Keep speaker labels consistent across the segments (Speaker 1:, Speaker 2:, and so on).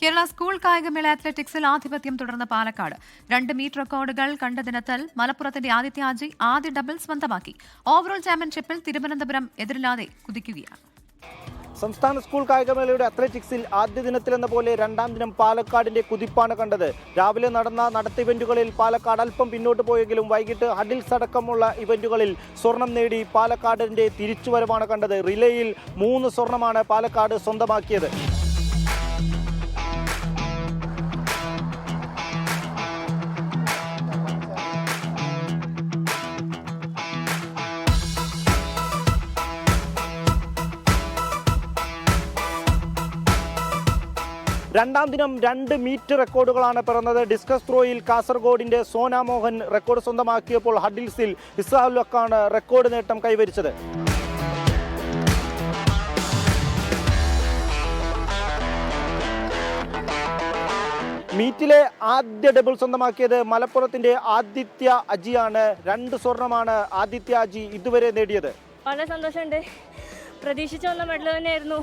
Speaker 1: Kerala school കായികമേള അത്ലറ്റിക്സിൽ ആധിപത്യം തുടർന്ന പാലക്കാട് 2 മീറ്റ് റെക്കോർഡുകൾ കണ്ട ദിനത്തിൽ മലപ്പുറത്തിന്റെ ആദിത്യാജി ആദ്യ ഡബിൾ സ്വന്തമാക്കി. ഓവറോൾ ചാമ്പ്യൻഷിപ്പിൽ തിരുവനന്തപുരം എതിരില്ലാതെ കുതിക്കുകയാണ്.
Speaker 2: സംസ്ഥാന സ്കൂൾ കായികമേളയുടെ അത്ലറ്റിക്സിൽ ആദ്യ ദിനത്തിലെന്ന പോലെ രണ്ടാം ദിനം പാലക്കാടിന്റെ കുതിപ്പാണ് കണ്ടത്. രാവിലെ നടന്ന നടത്ത ഇവന്റുകളിൽ പാലക്കാട് അല്പം പിന്നോട്ട് പോയെങ്കിലും വൈകിട്ട് ഹഡിൽസ് അടക്കമുള്ള ഇവന്റുകളിൽ സ്വർണം നേടി പാലക്കാടിന്റെ തിരിച്ചുവരവാണ് കണ്ടത്. റിലേയിൽ 3 സ്വർണമാണ് പാലക്കാട് സ്വന്തമാക്കിയത്. രണ്ടാം ദിനം 2 മീറ്റ് റെക്കോർഡുകളാണ് പിറന്നത്. ഡിസ്കസ് ത്രോയിൽ കാസർഗോഡിന്റെ സോന മോഹൻ റെക്കോർഡ് സ്വന്തമാക്കിയപ്പോൾ ഹഡിൽസിൽ ഇസ്രാഹുലക്കാണ് റെക്കോർഡ് നേട്ടം കൈവരിച്ചത്. മീറ്റിലെ ആദ്യ ഡബിൾ സ്വന്തമാക്കിയത് മലപ്പുറത്തിന്റെ ആദിത്യ അജിയാണ്. 2 സ്വർണമാണ് ആദിത്യ അജി ഇതുവരെ നേടിയത്.
Speaker 3: വളരെ സന്തോഷമുണ്ട്. പ്രതീക്ഷിച്ച വന്ന മെഡൽ തന്നെയായിരുന്നു.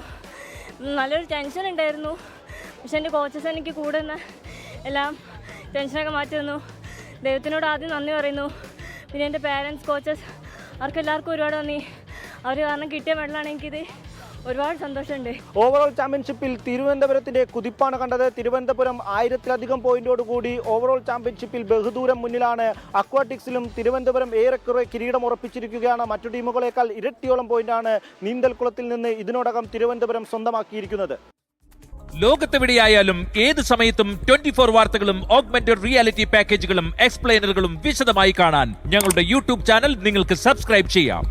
Speaker 3: നല്ലൊരു ടെൻഷൻ ഉണ്ടായിരുന്നു. പക്ഷെ എൻ്റെ കോച്ചസ് എനിക്ക് കൂടെ നിന്ന് എല്ലാം ടെൻഷനൊക്കെ മാറ്റി തന്നു. ദൈവത്തിനോട് ആദ്യം നന്ദി പറയുന്നു. പിന്നെ എൻ്റെ പാരൻസ്, കോച്ചസ്, അവർക്കെല്ലാവർക്കും ഒരുപാട് നന്ദി. അവർ കാരണം കിട്ടിയ മെഡലാണ്. എനിക്കിത് ഒരുപാട് സന്തോഷമുണ്ട്.
Speaker 2: ഓവറോൾ ചാമ്പ്യൻഷിപ്പിൽ തിരുവനന്തപുരത്തിന്റെ കുതിപ്പാണ് കണ്ടത്. തിരുവനന്തപുരം 1000-ലധികം പോയിന്റോടുകൂടി ഓവറോൾ ചാമ്പ്യൻഷിപ്പിൽ ബഹുദൂരം മുന്നിലാണ്. അക്വാറ്റിക്സിലും തിരുവനന്തപുരം ഏറെക്കുറെ കിരീടം ഉറപ്പിച്ചിരിക്കുകയാണ്. മറ്റു ടീമുകളേക്കാൾ ഇരട്ടിയോളം പോയിന്റാണ് നീന്തൽക്കുളത്തിൽ നിന്ന് ഇതിനോടകം തിരുവനന്തപുരം സ്വന്തമാക്കിയിരിക്കുന്നത്.
Speaker 4: ലോകത്തെവിടെയായാലും ഏത് സമയത്തും 24 വാർത്തകളും ഓഗ്മെന്റഡ് റിയാലിറ്റി പാക്കേജുകളും എക്സ്പ്ലെയിനറുകളും വിശദമായി കാണാൻ ഞങ്ങളുടെ യൂട്യൂബ് ചാനൽ നിങ്ങൾക്ക് സബ്സ്ക്രൈബ് ചെയ്യാം.